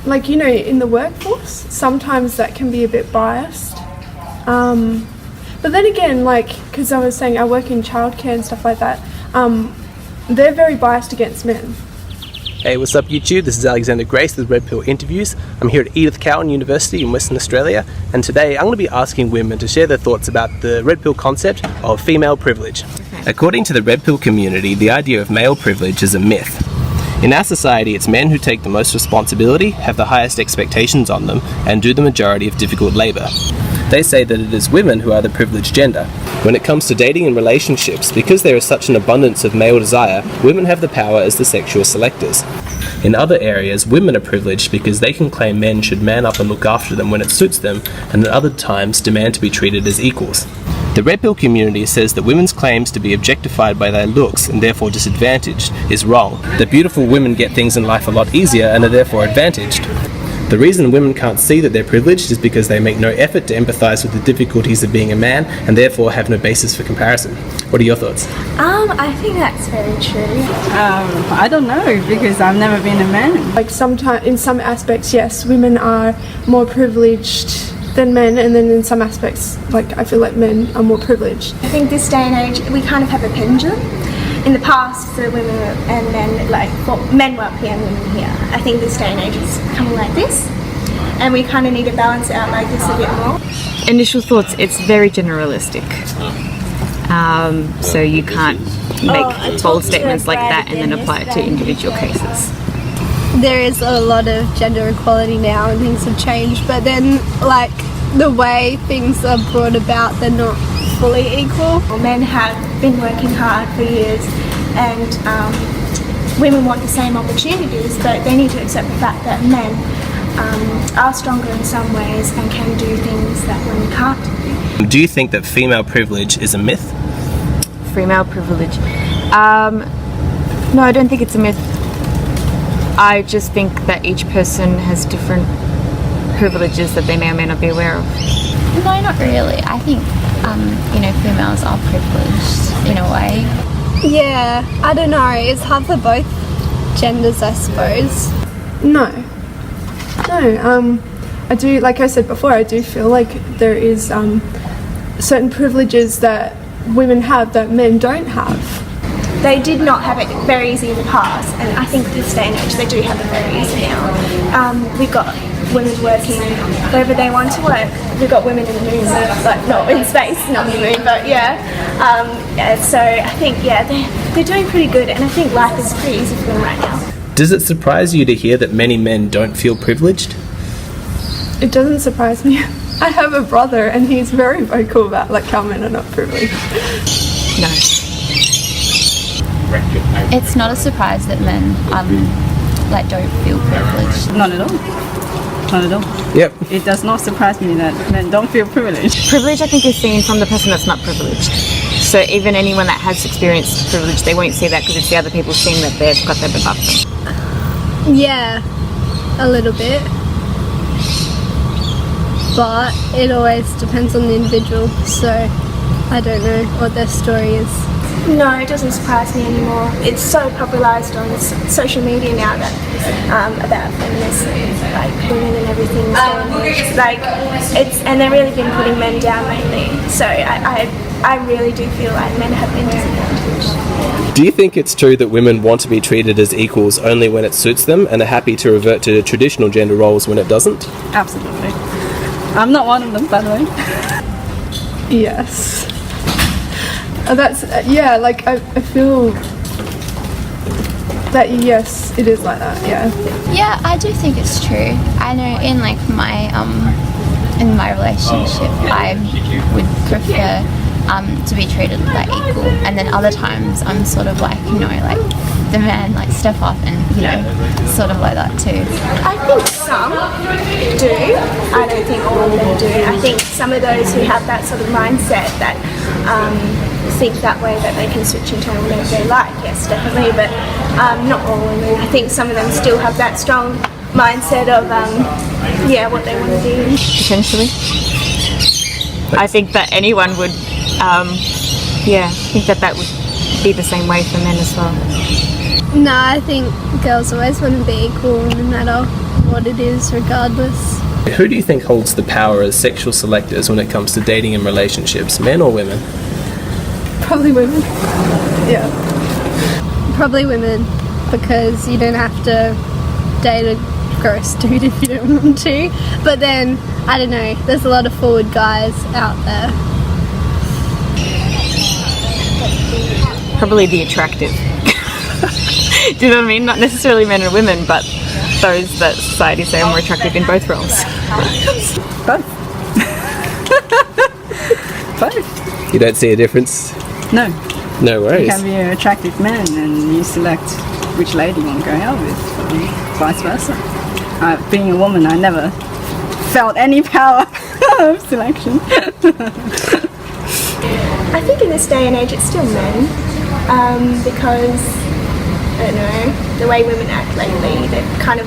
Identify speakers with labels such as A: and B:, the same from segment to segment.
A: like, you know, in the workforce, sometimes that can be a bit biased. But then again, like, because I was saying I work in childcare and stuff like that, they're very biased against men.
B: Hey, what's up YouTube? This is Alexander Grace with Red Pill Interviews. I'm here at Edith Cowan University in Western Australia, and today I'm going to be asking women to share their thoughts about the Red Pill concept of female privilege. According to the Red Pill community, the idea of male privilege is a myth. In our society, it's men who take the most responsibility, have the highest expectations on them, and do the majority of difficult labour. They say that it is women who are the privileged gender. When it comes to dating and relationships, because there is such an abundance of male desire, women have the power as the sexual selectors. In other areas, women are privileged because they can claim men should man up and look after them when it suits them, and at other times demand to be treated as equals. The Red Pill community says that women's claims to be objectified by their looks and therefore disadvantaged is wrong. That beautiful women get things in life a lot easier and are therefore advantaged. The reason women can't see that they're privileged is because they make no effort to empathise with the difficulties of being a man and therefore have no basis for comparison. What are your thoughts?
C: I think that's very true.
D: I don't know, because I've never been a man.
A: Like, in some aspects, yes, women are more privileged than men, and then in some aspects, like, I feel like men are more privileged.
C: I think this day and age, we kind of have a pendulum. In the past, the women and men, men were up here and women here. I think this day and age is coming like this, and we kind of need to balance it out like this a bit more.
E: Initial thoughts, it's very generalistic. So you can't make bold statements like that and then apply it to individual cases.
F: There is a lot of gender equality now and things have changed, but then, like, the way things are brought about, they're not fully equal.
C: Men have been working hard for years, and women want the same opportunities, but they need to accept the fact that men are stronger in some ways and can do things that women can't do.
B: Do you think that female privilege is a myth?
E: Female privilege? No, I don't think it's a myth. I just think that each person has different privileges that they may or may not be aware of.
G: No, not really. I think, females are privileged in a way.
F: Yeah, I don't know. It's hard for both genders, I suppose.
A: No, I do, like I said before, I do feel like there is certain privileges that women have that men don't have.
C: They did not have it very easy in the past, and I think this day and age they do have it very easy now. We've got women working wherever they want to work. We've got women in the moon, like not in space, not in the moon, but so I think they're doing pretty good, and I think life is pretty easy for them right now.
B: Does it surprise you to hear that many men don't feel privileged?
A: It doesn't surprise me. I have a brother and he's very vocal about like how men are not privileged.
E: No.
G: It's not a surprise that men don't feel privileged.
D: Not at all. Not at all.
B: Yep.
D: It does not surprise me that men don't feel privileged.
E: Privilege, I think, is seen from the person that's not privileged. So even anyone that has experienced privilege, they won't see that because it's the other people seeing that they've got them above them.
F: Yeah, a little bit. But it always depends on the individual, so I don't know what their story is.
C: No, it doesn't surprise me anymore. It's so popularised on social media now that about feminism, like women and everything. And they've really been putting men down lately. So I really do feel like men have been disadvantaged.
B: Do you think it's true that women want to be treated as equals only when it suits them and are happy to revert to traditional gender roles when it doesn't?
D: Absolutely. I'm not one of them, by the way.
A: Yes. That's, I feel that yes, it is like that, yeah.
G: Yeah, I do think it's true. I know in my relationship, I would prefer to be treated like equal, and then other times I'm sort of like, the man step up and sort of like that too.
C: I think some do. I don't think all of them do. I think some of those who have that sort of mindset that think that way, that they can switch into whatever they like, yes, definitely, but not all women. I think some of them still have that strong mindset of what they want to do.
E: Potentially. I think that anyone would think that would be the same way for men as well.
F: No, I think girls always want to be equal no matter what it is regardless.
B: Who do you think holds the power as sexual selectors when it comes to dating and relationships, men or women?
A: Probably women. Yeah.
F: Probably women, because you don't have to date a gross dude if you don't want to. But then, I don't know, there's a lot of forward guys out there.
E: Probably the attractive. Do you know what I mean? Not necessarily men and women, but those that society say are more attractive in both roles.
D: Both. Both.
B: You don't see a difference?
D: No.
B: No
D: You
B: worries.
D: can be an attractive man and you select which lady you want to go out with, and vice versa. Being a woman, I never felt any power of selection.
C: I think in this day and age it's still men, because, I don't know, the way women act lately, they've kind of,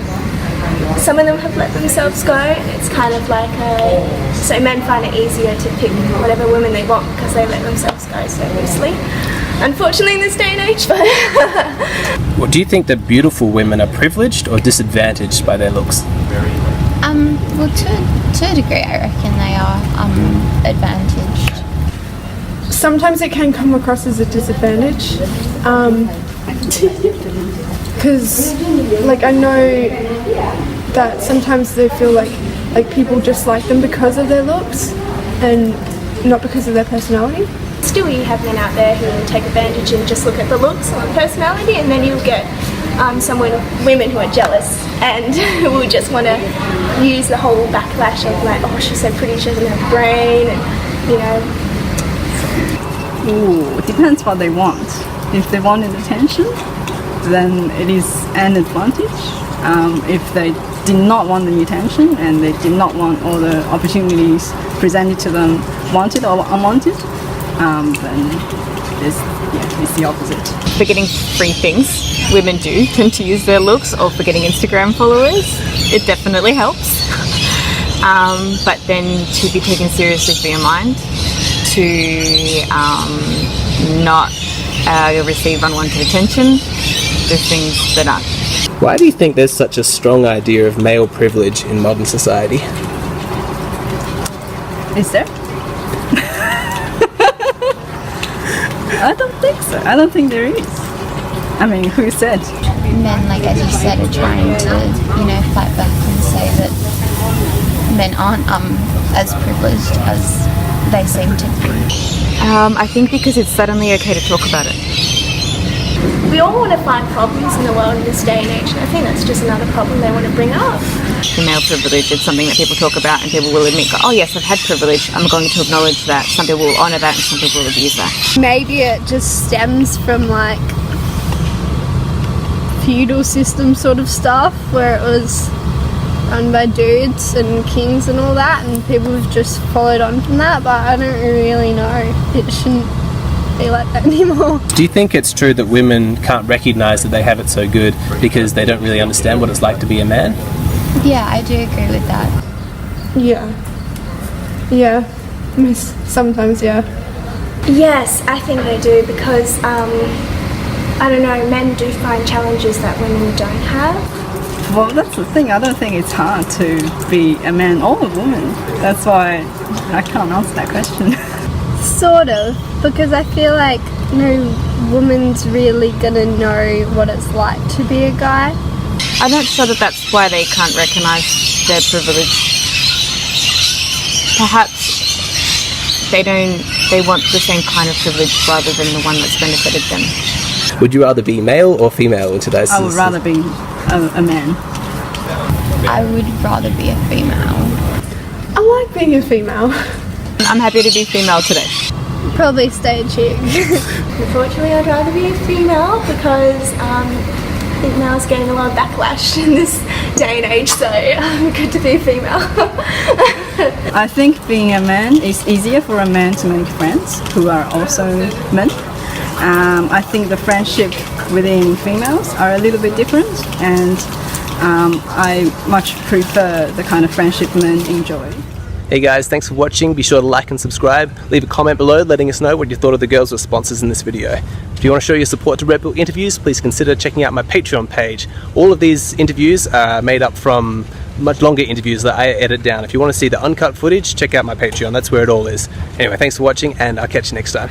C: some of them have let themselves go, and it's kind of like so men find it easier to pick whatever women they want because they let themselves go so loosely. Unfortunately in this day and age, but
B: Well, do you think that beautiful women are privileged or disadvantaged by their looks?
G: Well, to a degree, I reckon they are advantaged.
A: Sometimes it can come across as a disadvantage. Because, like, I know that sometimes they feel like people just like them because of their looks and not because of their personality.
C: still you have men out there who will take advantage and just look at the looks and the personality, and then you'll get women who are jealous and who will just want to use the whole backlash of like, oh, she's so pretty, she doesn't have a brain, and you know.
D: Ooh, it depends what they want. If they wanted attention, then it is an advantage. If they did not want the attention and they did not want all the opportunities presented to them, wanted or unwanted, then it's the opposite.
E: For getting free things, women do tend to use their looks, or for getting Instagram followers, it definitely helps. But then to be taken seriously for your mind, to not receive unwanted attention, there's things that aren't.
B: Why do you think there's such a strong idea of male privilege in modern society?
D: Is there? I don't think so. I don't think there is. I mean, who said?
G: Men, like as you said, are trying to, fight back and say that men aren't as privileged as they seem to be.
E: I think because it's suddenly okay to talk about it.
C: We all want to find problems in the world in this day and age, and I think that's just another problem they want to bring up.
E: Female privilege, it's something that people talk about and people will admit, oh yes, I've had privilege, I'm going to acknowledge that. Some people will honour that and some people will abuse that.
F: Maybe it just stems from like feudal system sort of stuff where it was run by dudes and kings and all that, and people have just followed on from that, but I don't really know. It shouldn't be like that anymore.
B: Do you think it's true that women can't recognise that they have it so good because they don't really understand what it's like to be a man?
G: Yeah, I do agree with that.
A: Yeah, sometimes, yeah.
C: Yes, I think they do, because I don't know, men do find challenges that women don't have.
D: Well, that's the thing. I don't think it's hard to be a man or a woman. That's why I can't answer that question.
F: Sort of, because I feel like no woman's really gonna know what it's like to be a guy.
E: I'm not sure that that's why they can't recognise their privilege. Perhaps they want the same kind of privilege rather than the one that's benefited them.
B: Would you rather be male or female in today's
D: I would rather be a man.
G: I would rather be a female.
A: I like being a female.
E: I'm happy to be female today.
F: Probably stay a chick.
C: Unfortunately, I'd rather be a female, because I think males getting a lot of backlash in this day and age, so good to be a female.
D: I think being a man is easier for a man to make friends who are also men. I think the friendship within females are a little bit different, and I much prefer the kind of friendship men enjoy.
B: Hey guys, thanks for watching. Be sure to like and subscribe. Leave a comment below letting us know what you thought of the girls' responses in this video. If you want to show your support to Red Pill Interviews, please consider checking out my Patreon page. All of these interviews are made up from much longer interviews that I edit down. If you want to see the uncut footage, check out my Patreon. That's where it all is. Anyway, thanks for watching, and I'll catch you next time.